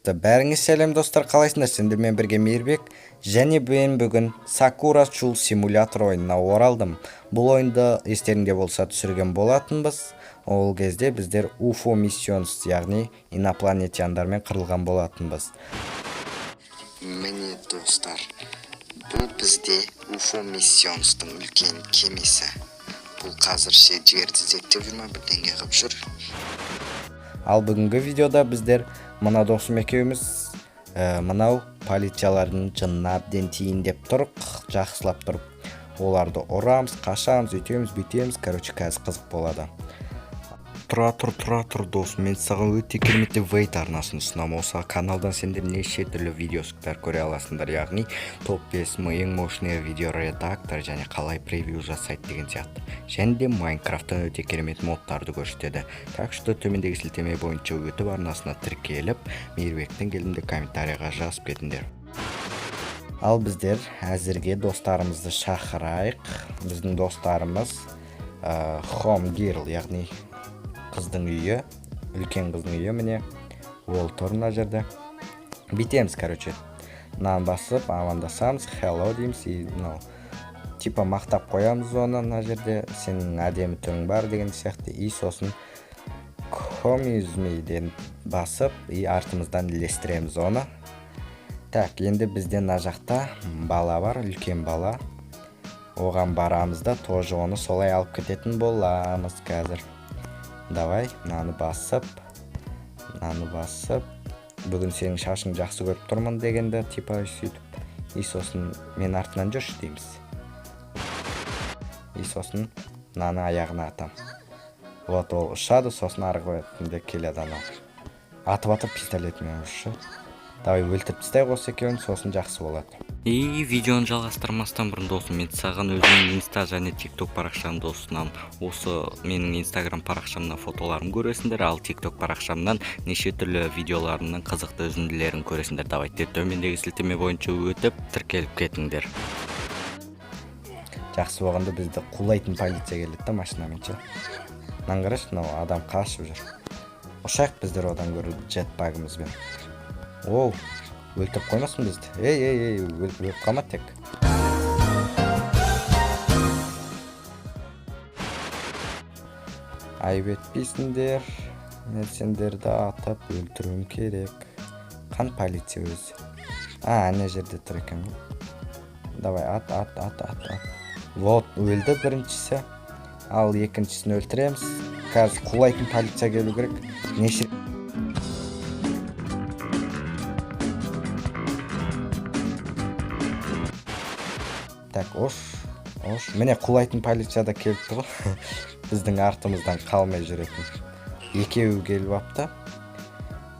Бәріңіз сәлем достар, қалайсыңдар? Сендермен бірге Мейірбек, және мен бүгін Sakura Chul симулятор ойынына оралдым. Бұл ойынды естеріңде болса түсірген болатынбыз. Ол кезде біздер UFO Missions, яғни инопланетяндармен қырылған болатынбыз. Міне достар, бұл бізде UFO Missions'тың үлкен кемесі. Бұл қазір жерді зерттеп жүрме бірдеңе қып жүр. Ал бүгінгі видеода біздер мына досым екеуміз мынау полициялардың жынына әбден тиін деп тұрып, жақсылап тұрып, оларды ұрамыз, қашамыз, өйтеміз, бүйтеміз. Короче, қазір қызық болады. Тұра тұр досым, мен саған өте керемет вейт арнасын ұсынамын. Осы каналдан сендер неше түрлі видеосықтар көре аласыңдар, яғни топ 5 ең мощный видео редактор және қалай превью жасайды деген сияқты. Және де Майнкрафттан өте керемет модтарды көрсетеді. Так что төмендегі сілтеме бойынша өтіп арнасына тіркеліп, Мейірбектің келімді комментарийға жазып кетіңдер. Ал біздер әзірге достарымызды шақырайық. Біздің достарымыз Home Girl, яғни қыздың үйі, үлкен қыздың үйі, міне ол тұр мына жерде. Битеміз, короче. Мынаны басып, амандасамыз, hello дейміз, типа мақтап қоямыз оны мына жерде. Сенің әдемі түрің бар деген сияқты. И сосын come with me'ден басып, и артымыздан ілестіреміз оны. Так, енді бізден мына жақта бала бар, үлкен бала. Оған барамыз да, тоже оны солай алып кететін боламыз қазір. Давай, мынаны басып. Бүгін сенің шашың жақсы көріп тұрмын дегенде, типа сөйтіп. И сосын мен артынан жүрші дейміз. И сосын мынаны аяғына атам. Вот ол ұшады, сосын арғы бетінде келеді анау. Атып пистолетмен ұршы. Давай өлтіріп тастай осы екеуін, сосын жақсы болады. И видеоны жалғастырмастан бұрын досым, мен саған өзімнің инста және тикток парақшамды ұсынамын. Осы менің инстаграм парақшамнан фотоларым көресіңдер, ал тикток парақшамнан неше түрлі видеоларымның қызықты үзінділерін көресіңдер. Давай төмендегі сілтеме бойынша өтіп тіркеліп кетіңдер. Жақсы болғанда бізді қулайтын полиция келеді машинамен ше. Мынаны қарашы, мынау адам қашып жүр. Ұшақ біздер одан көру джетпагымызбен. Оу, өлтіріп қоймасын бізді. Ей, өліп қалма тек. Айып етпейсіңдер. Мен сендерді атып өлтіруім керек. Қан полиция өзі. Әне жерде тұр екен. Давай, ат. Вот, өлді біріншісі. Ал екіншісін өлтіреміз. Қазір құлайтын полиция келу керек. Неше... Так, ош. Міне құлайтын полицияда келіп тұр. Біздің артымыздан қалмай жүретін. Екеуі келіп апты.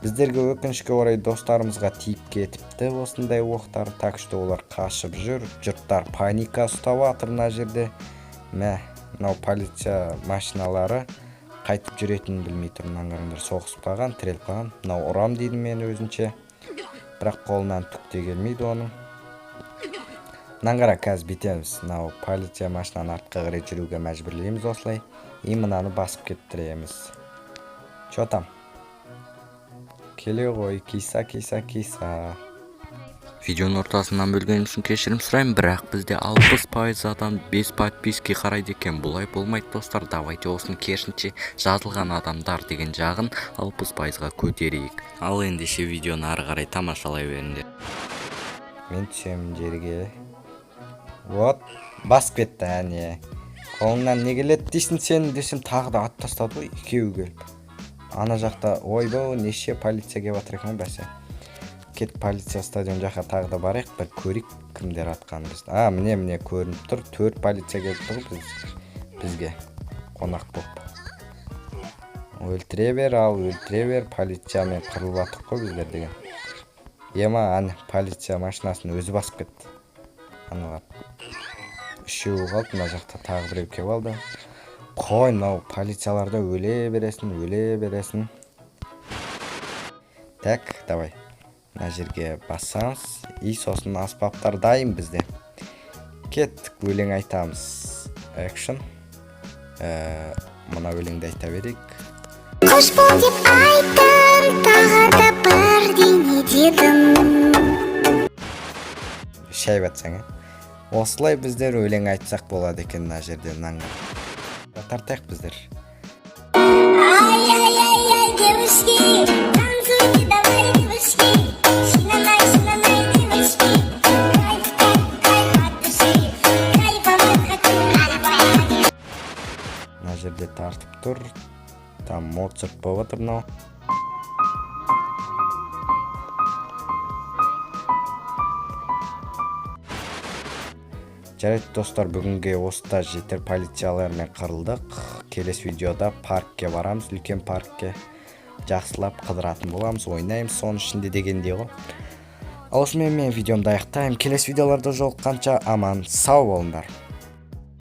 Біздерге өкінішке орай достарымызға тиіп кетіпті осындай оқтар. Так что олар қашып жүр. Жұрттар паника ұстап атыр мына жерде. Мынау полиция машиналары қайтып жүретінін білмей тұр. Мынаңғарыңдар соғысып қалған, тіреліп қалған. Мынау ұрам дейді мен өзінше. Бірақ қолынан түк те келмейді оның. Наңғара қазір бітеміз. Мынау полиция машинаны артқа қарай жүруге мәжбүрлейміз осылай. И мынаны басып кеттіреміз. Чо там? Келе ғой, киса. Видеоның ортасынан бөлгенім үшін кешірім сұраймын, бірақ бізде 60% адам 5 подписки қарайды екен. Бұлай болмайды достар. Давайте осыны керісінше жазылған адамдар деген жағын 60%-ға көтерейік. Ал ендеше видеоны ары қарай тамашалай беріңдер. Мен түсемін жерге. Вот, басып кетті әне. Қолыңнан не келеді дейсің сен десем, тағы да ат тастады ғой, екеуі келіп. Ана жақта ойбау неше полиция келіп жатыр екен бәсе. Кет полиция стадион жаққа тағы да барайық, бір көрейік кімдер атқанын біз. Міне көрініп тұр, 4 полиция келіп тұр бізге қонақ болып. Өлтіре бер, полициямен қырылып атық қой біздер деген. Ана полиция машинасын өзі басып кетті. Аналар үшеуі қалды, мына жақта тағы біреу келіп алды. Қой, мынау полицияларда өле бересің. Так, давай. Мына жерге басамыз. И сосын аспаптар дайын бізде. Кеттік, өлең айтамыз. Action. Мына өлеңді айта берейік. Қош бол деп айтам, тағы да бірдеңе. едім. Шайып атсаң, осылай біздер өлең айтсақ болады екен мына жерден аңғар. Тартайық біздер. Ай-яй-яй-яй, девушки, танцуйте, давай, девушки. Шинанай, девушки. Кайф, кайф, кайф от души. Кайфовать хочу, кайфовать. Мына жерде тартып тұр. Там Моцарт болып отыр мынау. Жарайды достар, бүгінге осыда жетер, полициялармен қырылдық. Келесі видеода паркке барамыз, үлкен паркке. Жақсылап қыдыратын боламыз, ойнаймыз соның ішінде дегендей ғой. Осымен мен видеомды аяқтаймын. Келесі видеоларда жолыққанша аман сау болыңдар.